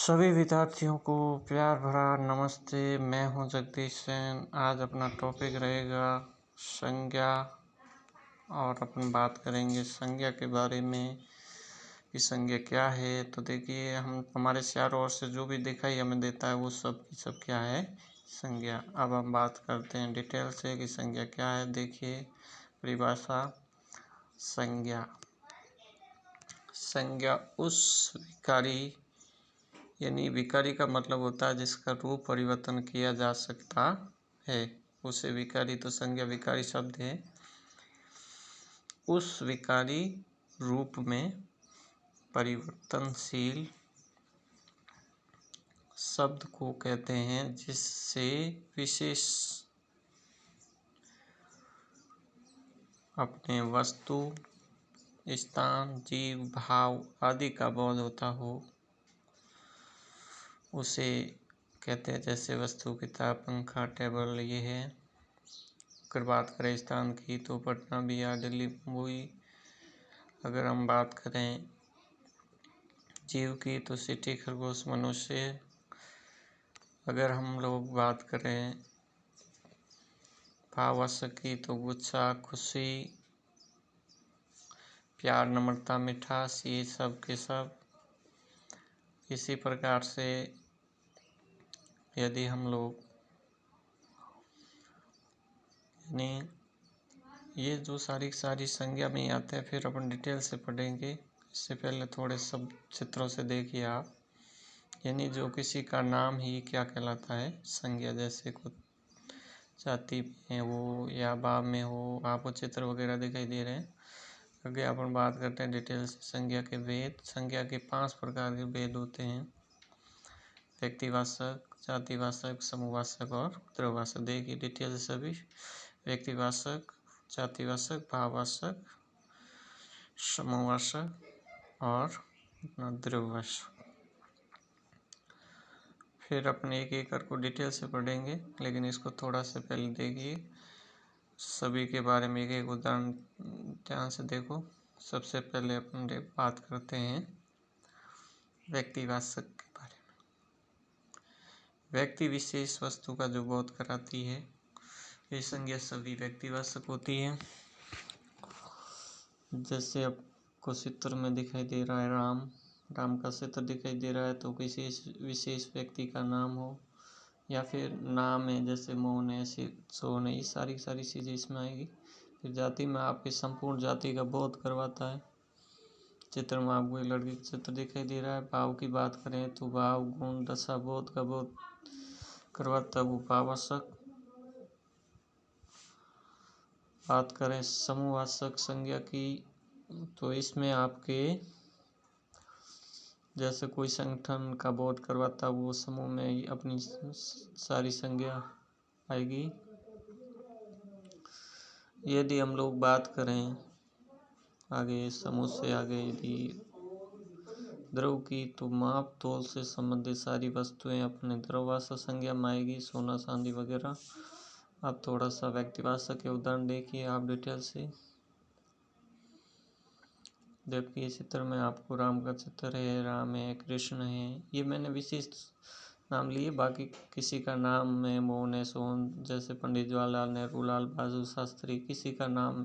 सभी विद्यार्थियों को प्यार भरा नमस्ते। मैं हूं जगदीश सेन। आज अपना टॉपिक रहेगा संज्ञा और अपन बात करेंगे संज्ञा के बारे में कि संज्ञा क्या है। तो देखिए, हम हमारे चारों ओर से जो भी दिखाई हमें देता है वो सब की सब क्या है, संज्ञा। अब हम बात करते हैं डिटेल से कि संज्ञा क्या है। देखिए परिभाषा, संज्ञा संज्ञा उस विकारी यानी विकारी का मतलब होता है जिसका रूप परिवर्तन किया जा सकता है, उसे विकारी। तो संज्ञा विकारी शब्द है। उस विकारी रूप में परिवर्तनशील शब्द को कहते हैं जिससे विशेष अपने वस्तु, स्थान, जीव, भाव आदि का बोध होता हो, उसे कहते हैं। जैसे वस्तु, किताब, पंखा, टेबल ये है। अगर बात करें स्थान की तो पटना, बिहार, दिल्ली, मुंबई। अगर हम बात करें जीव की तो चींटी, खरगोश, मनुष्य। अगर हम लोग बात करें भावात्मक की तो गुस्सा, खुशी, प्यार, नम्रता, मिठास, ये सब के सब। इसी प्रकार से यदि हम लोग ये जो सारी संज्ञा में आते हैं, फिर अपन डिटेल से पढ़ेंगे। इससे पहले थोड़े सब चित्रों से देखिए आप। यानी जो किसी का नाम ही क्या कहलाता है, संज्ञा। जैसे कुछ जाति में हो या भाव में हो, आपको चित्र वगैरह दिखाई दे रहे हैं। आगे अपन बात करते हैं डिटेल से संज्ञा के भेद। संज्ञा के 5 प्रकार के भेद होते हैं: व्यक्तिवाचक, जातिवाचक, समूहवाचक और द्रव्यवाचक। देखिए डिटेल से सभी। व्यक्तिवाचक, जातिवाचक, भाववाचक, समूहवाचक और द्रव्यवाचक। फिर अपने एक एक को डिटेल से पढ़ेंगे, लेकिन इसको थोड़ा से पहले देखिए। सभी के बारे में एक एक उदाहरण ध्यान से देखो। सबसे पहले अपन बात करते हैं व्यक्तिवाचक के बारे में। व्यक्ति विशेष वस्तु का जो बोध कराती है, ये संज्ञा सभी व्यक्तिवाचक होती है। जैसे आपको चित्र में दिखाई दे रहा है राम का चित्र दिखाई दे रहा है, तो किसी विशेष व्यक्ति का नाम हो या फिर नाम है, जैसे मोहन है, सोहन है, ये सारी चीज़ें इसमें आएगी। फिर जाति में आपकी संपूर्ण जाति का बोध करवाता है। चित्र में आपको एक लड़की का चित्र दिखाई दे रहा है। भाव की बात करें तो भाव, गुण, दशा, बोध का बोध करवाता है, वो भावात्मक। बात करें समूहवाचक संज्ञा की तो इसमें आपके जैसे कोई संगठन का बोध करवाता, वो समूह में अपनी सारी संज्ञा आएगी। यदि हम लोग बात करें आगे समूह से आगे यदि द्रव्य की तो माप तोल से संबंधित सारी वस्तुएं अपने द्रव्यवाचक संज्ञा में आएगी, सोना चांदी वगैरह। अब थोड़ा सा व्यक्तिवाचक के उदाहरण देखिए आप डिटेल से। देखिए चित्र में आपको राम का चित्र है, राम है, कृष्ण है, ये मैंने विशिष्ट नाम लिए। बाकी किसी का नाम है मोहन है, सोहन, जैसे पंडित जवाहरलाल नेहरू, लाल बहादुर शास्त्री, किसी का नाम,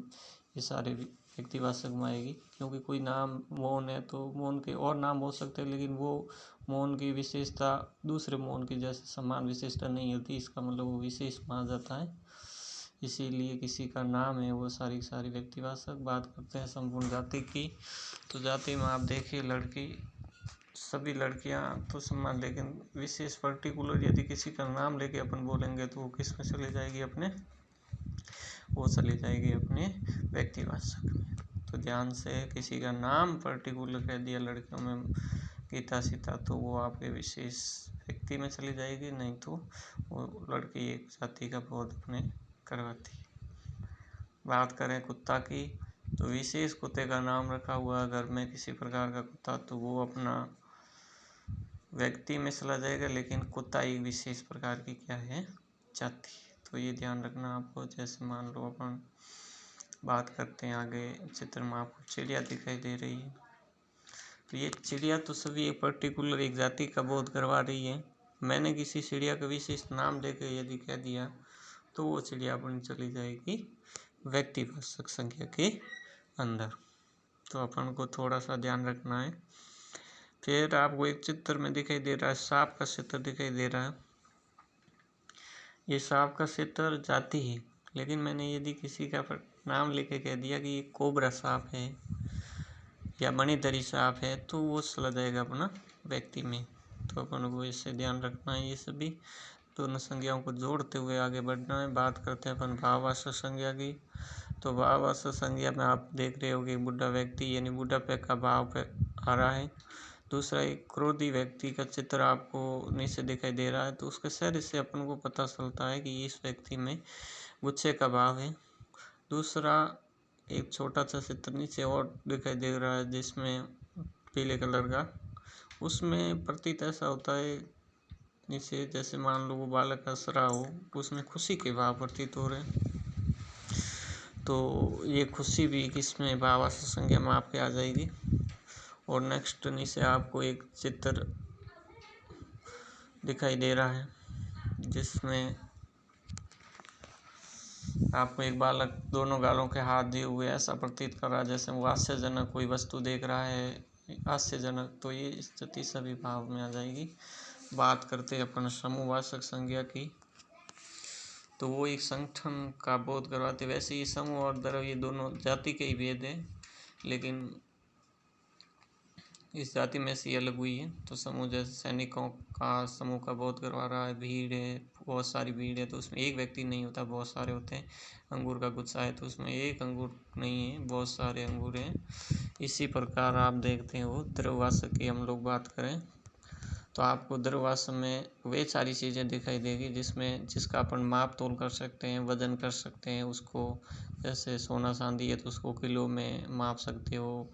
ये सारे व्यक्तिवाचक में आएगी। क्योंकि कोई नाम मोहन है तो मोहन के और नाम हो सकते हैं, लेकिन वो मोहन की विशेषता दूसरे मोहन की जैसे समान विशेषता नहीं होती, इसका मतलब वो विशेष माना जाता है। इसीलिए किसी का नाम है, वो सारी व्यक्तिवाचक। बात करते हैं संपूर्ण जाति की तो जाति में आप देखिए लड़की, सभी लड़कियां तो समान, लेकिन विशेष पर्टिकुलर यदि किसी का नाम लेके अपन बोलेंगे तो वो किस में चली जाएगी, अपने वो चली जाएगी अपने व्यक्तिवाचक में। तो ध्यान से, किसी का नाम पर्टिकुलर कह दिया लड़कियों में गीता सीता, तो वो आपके विशेष व्यक्ति में चली जाएगी, नहीं तो वो लड़की एक जाति का बोध अपने करवाती। बात करें कुत्ता की तो विशेष कुत्ते का नाम रखा हुआ घर में किसी प्रकार का कुत्ता, तो वो अपना व्यक्ति में चला जाएगा, लेकिन कुत्ता एक विशेष प्रकार की क्या है, जाति। तो ये ध्यान रखना आपको। जैसे मान लो अपन बात करते हैं आगे, चित्र में आपको चिड़िया दिखाई दे रही है, तो ये चिड़िया तो सभी एक पर्टिकुलर एक जाति का बोध करवा रही है। मैंने किसी चिड़िया का विशेष नाम लेकर यदि कह दिया तो वो चिड़िया अपनी चली जाएगी व्यक्तिवाचक संज्ञा के अंदर। तो अपन को थोड़ा सा ध्यान रखना है। फिर आपको एक चित्र में दिखाई दे रहा है, सांप का चित्र दिखाई दे रहा है। ये सांप का चित्र जाति है, लेकिन मैंने यदि किसी का नाम लेके कह दिया कि ये कोबरा सांप है या मणिधरी सांप है तो वो चला जाएगा अपना व्यक्ति में। तो अपन को इससे ध्यान रखना है। ये सभी दोनों संज्ञाओं को जोड़ते हुए आगे बढ़ना है। बात करते हैं अपन भाववाचक संज्ञा की। तो भाववाचक संज्ञा में आप देख रहे हो कि बुढ़ा व्यक्ति यानी बुढ़ापे का भाव पे आ रहा है। दूसरा एक क्रोधी व्यक्ति का चित्र आपको नीचे दिखाई दे रहा है, तो उसके शरीर से अपन को पता चलता है कि इस व्यक्ति में गुस्से का भाव है। दूसरा एक छोटा सा चित्र नीचे और दिखाई दे रहा है जिसमें पीले कलर का, उसमें प्रतीत ऐसा होता है नीचे जैसे मान लो वो बालक हंस रहा हो, उसमें खुशी के भाव प्रतीत हो रहे हैं। तो ये खुशी भी किसमें भाववाचक संज्ञा में आपके आ जाएगी। और नेक्स्ट नीचे आपको एक चित्र दिखाई दे रहा है जिसमें आपको एक बालक दोनों गालों के हाथ दिए हुए ऐसा प्रतीत कर रहा है जैसे वो हास्यजनक कोई वस्तु देख रहा है, हास्यजनक। तो ये स्थिति सभी भाव में आ जाएगी। बात करते हैं अपन समूहवाचक संज्ञा की। तो वो एक संगठन का बोध करवाते। वैसे ये समूह और द्रव्य ये दोनों जाति के ही भेद है, लेकिन इस जाति में से अलग हुई है। तो समूह जैसे सैनिकों का समूह का बोध करवा रहा है, भीड़ है, बहुत सारी भीड़ है तो उसमें एक व्यक्ति नहीं होता, बहुत सारे होते हैं। अंगूर का गुच्छा है तो उसमें एक अंगूर नहीं है, बहुत सारे अंगूर हैं। इसी प्रकार आप देखते हैं वो द्रव्यवाचक की हम लोग बात करें तो आपको द्रव्यवाचक में वे सारी चीज़ें दिखाई देगी जिसका अपन माप तोल कर सकते हैं, वजन कर सकते हैं उसको। जैसे सोना चांदी है तो उसको किलो में माप सकते हो,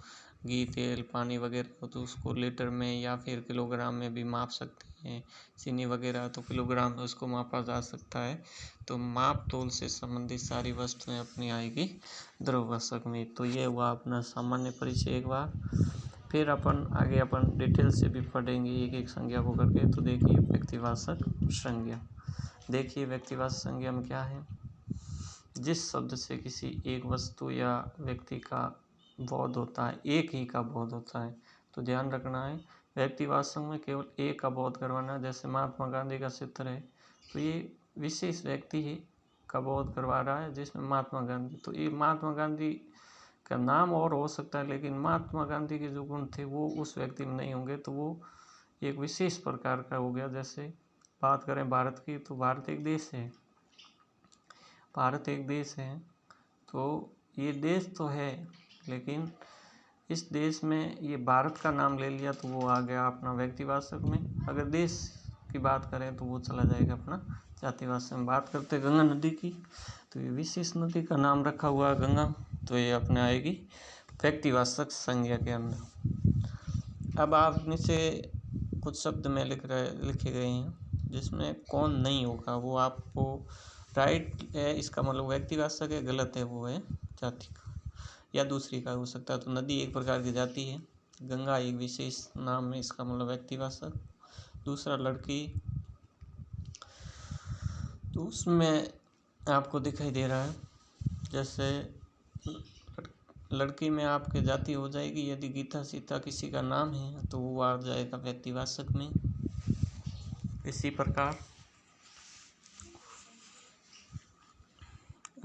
घी तेल पानी वगैरह हो तो उसको लीटर में या फिर किलोग्राम में भी माप सकते हैं। चीनी वगैरह तो किलोग्राम में उसको मापा जा सकता है। तो माप तोल से संबंधित सारी वस्तुएं अपनी आएगी द्रव्यवाचक में। तो ये हुआ अपना सामान्य परिचय एक बार। फिर अपन आगे अपन डिटेल से भी पढ़ेंगे एक एक संज्ञा को करके। तो देखिए व्यक्तिवाचक संज्ञा। देखिए व्यक्तिवाचक संज्ञा में क्या है, जिस शब्द से किसी एक वस्तु या व्यक्ति का बोध होता है, एक ही का बोध होता है। तो ध्यान रखना है व्यक्तिवाचक में केवल एक का बोध करवाना है। जैसे महात्मा गांधी का चित्र है तो ये विशेष व्यक्ति ही का बोध करवा रहा है जिसमें महात्मा गांधी। तो ये महात्मा गांधी का नाम और हो सकता है, लेकिन महात्मा गांधी के जो गुण थे वो उस व्यक्ति में नहीं होंगे, तो वो एक विशेष प्रकार का हो गया। जैसे बात करें भारत की तो भारत एक देश है, भारत एक देश है। तो ये देश तो है, लेकिन इस देश में ये भारत का नाम ले लिया तो वो आ गया अपना व्यक्तिवाचक में। अगर देश की बात करें तो वो चला जाएगा अपना जातिवाचक में। बात करते हैं गंगा नदी की, तो ये विशेष नदी का नाम रखा हुआ है गंगा, तो ये अपने आएगी व्यक्तिवाचक संज्ञा के अंदर। अब आप नीचे कुछ शब्द में लिखे गए हैं जिसमें कौन नहीं होगा, वो आपको राइट है इसका मतलब व्यक्तिवाचक है, गलत है वो है जाति का या दूसरी का हो सकता है। तो नदी एक प्रकार की जाति है, गंगा एक विशेष नाम है, इसका मतलब व्यक्तिवाचक। दूसरा लड़की, तो उसमें आपको दिखाई दे रहा है जैसे लड़की में आपके जाति हो जाएगी। यदि गीता सीता किसी का नाम है तो वो आ जाएगा व्यक्तिवाचक में। इसी प्रकार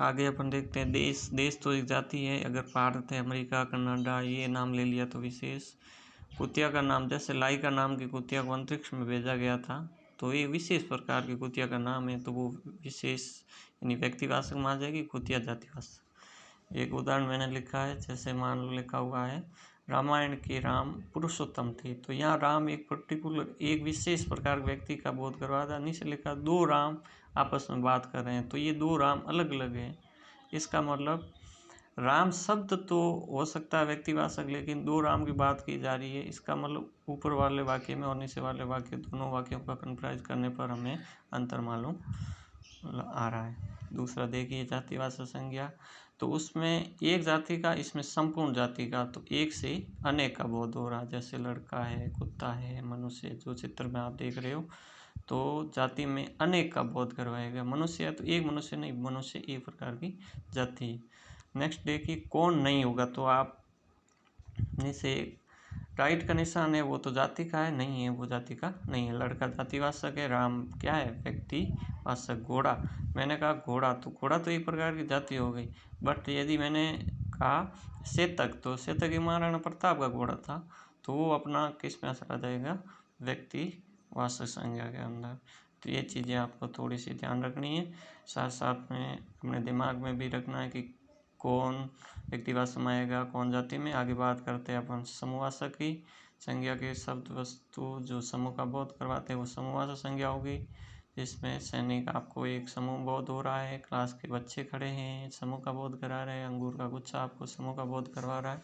आगे अपन देखते हैं देश। देश तो एक जाति है, अगर भारत है, अमेरिका, कनाडा ये नाम ले लिया तो विशेष। कुतिया का नाम, जैसे लाई का नाम की कुतिया को अंतरिक्ष में भेजा गया था तो ये विशेष प्रकार की कुतिया का नाम है, तो वो विशेष यानी व्यक्तिवाचक में आ जाएगी, कुतिया जातिवाचक। एक उदाहरण मैंने लिखा है, जैसे मान लो लिखा हुआ है रामायण के राम पुरुषोत्तम थे, तो यहाँ राम एक पर्टिकुलर एक विशेष प्रकार व्यक्ति का बोध करवा था। नीचे लिखा दो राम आपस में बात कर रहे हैं, तो ये दो राम अलग अलग हैं। इसका मतलब राम शब्द तो हो सकता है व्यक्तिवाचक, लेकिन दो राम की बात की जा रही है। इसका मतलब ऊपर वाले वाक्य में और नीचे वाले वाक्य दोनों वाक्यों का कंपेरिजन करने पर हमें अंतर मालूम आ रहा है। दूसरा देखिए जातिवाचक संज्ञा, तो उसमें एक जाति का, इसमें संपूर्ण जाति का, तो एक से अनेक का बोध हो रहा है। जैसे लड़का है, कुत्ता है, मनुष्य, जो चित्र में आप देख रहे हो, तो जाति में अनेक का बोध करवाएगा। मनुष्य है तो एक मनुष्य नहीं, मनुष्य एक प्रकार की जाति है। नेक्स्ट देखिए कौन नहीं होगा, तो आप जैसे राइट का निशान है, वो तो जाति का है, नहीं है वो जाति का नहीं है। लड़का जातिवाचक है, राम क्या है, व्यक्तिवाचक। घोड़ा, मैंने कहा घोड़ा, तो घोड़ा तो एक प्रकार की जाति हो गई। बट यदि मैंने कहा सेतक, तो सेतक ही महाराणा प्रताप का घोड़ा था, तो वो अपना किस में असर आ जाएगा, व्यक्तिवाचक संज्ञा के अंदर। तो ये चीज़ें आपको थोड़ी सी ध्यान रखनी है। साथ साथ में अपने दिमाग में भी रखना है कि कौन व्यक्तिवाचक में आएगा, कौन जाति में। आगे बात करते हैं अपन समूहवाचक की। संज्ञा के शब्द वस्तु जो समूह का बोध करवाते हैं वो समूहवाचक संज्ञा होगी, जिसमें सैनिक आपको एक समूह बोध हो रहा है, क्लास के बच्चे खड़े हैं समूह का बोध करा रहे हैं, अंगूर का गुच्छा आपको समूह का बोध करवा रहा है।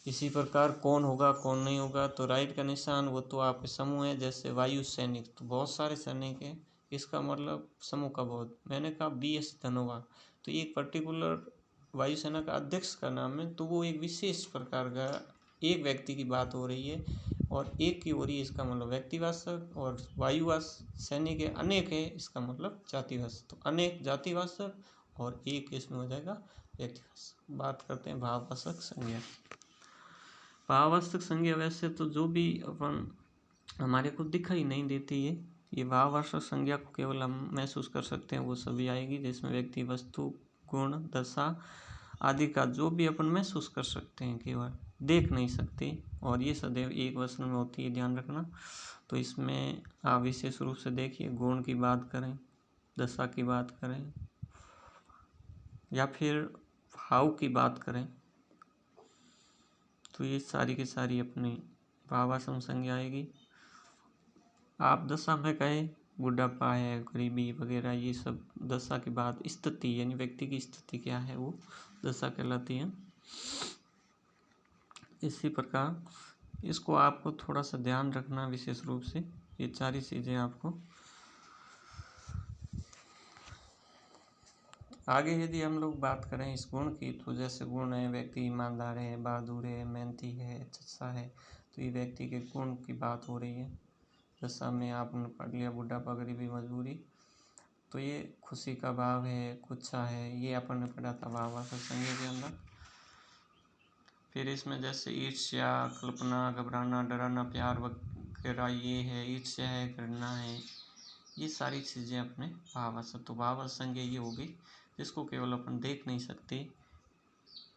इसी प्रकार कौन होगा कौन नहीं होगा, तो राइट का निशान वो तो आपके समूह है। जैसे वायु सैनिक, तो बहुत सारे सैनिक हैं, इसका मतलब समूह का बोध। मैंने कहा BS धनोआ, तो एक पर्टिकुलर वायुसेना का अध्यक्ष का नाम है, तो वो एक विशेष प्रकार का एक व्यक्ति की बात हो रही है और एक की हो रही है, इसका मतलब व्यक्तिवाचक। और वायुवाचक सैनिक है, अनेक है, इसका मतलब जातिवाचक। तो अनेक जातिवाचक और एक इसमें हो जाएगा व्यक्तिवाचक। बात करते हैं भाववाचक संज्ञा। भाववाचक संज्ञा वैसे तो जो भी अपन हमारे को दिखाई नहीं देती है, ये भाववाचक संज्ञा को केवल हम महसूस कर सकते हैं, वो सभी आएगी, जिसमें व्यक्ति, वस्तु, गुण, दशा आदि का जो भी अपन महसूस कर सकते हैं, केवल देख नहीं सकते। और ये सदैव एक वचन में होती है, ध्यान रखना। तो इसमें आप विशेष रूप से देखिए, गुण की बात करें, दशा की बात करें, या फिर भाव की बात करें, तो ये सारी की सारी अपनी भाववाचक संज्ञा आएगी। आप दशा में कहें बुढ़ापा है, गरीबी वगैरह, ये सब दशा की बात, स्थिति यानी व्यक्ति की स्थिति क्या है, वो दशा कहलाती है। इसी प्रकार इसको आपको थोड़ा सा ध्यान रखना विशेष रूप से, ये सारी चीज़ें आपको। आगे यदि हम लोग बात करें इस गुण की, तो जैसे गुण है, व्यक्ति ईमानदार है, बहादुर है, मेहनती है, अच्छा है, तो ये व्यक्ति के गुण की बात हो रही है। दशा में आपने पढ़ लिया बुढ़ापा, गरीबी, मजबूरी, तो ये खुशी का भाव है, कुच्छा है, ये अपन ने पढ़ा था भाववाचक संज्ञा के अंदर। फिर इसमें जैसे ईर्ष्या, कल्पना, घबराना, डराना, प्यार वगैरह, ये है ईर्ष्या है, घृणा है, ये सारी चीज़ें अपने भाववाचक। तो भाववाचक संज्ञा ये होगी जिसको केवल अपन देख नहीं सकते,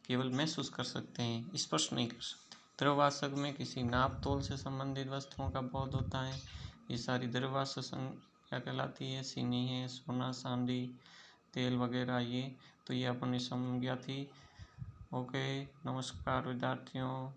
केवल महसूस कर सकते हैं, स्पर्श नहीं कर सकते। द्रव्यवाचक में किसी नाप तोल से संबंधित वस्तुओं का बोध होता है, ये सारी द्रव्यवाचक संज्ञा कहलाती है। चीनी है, सोना, चांदी, तेल वगैरह, ये तो ये अपनी संज्ञा थी। ओके, नमस्कार विद्यार्थियों।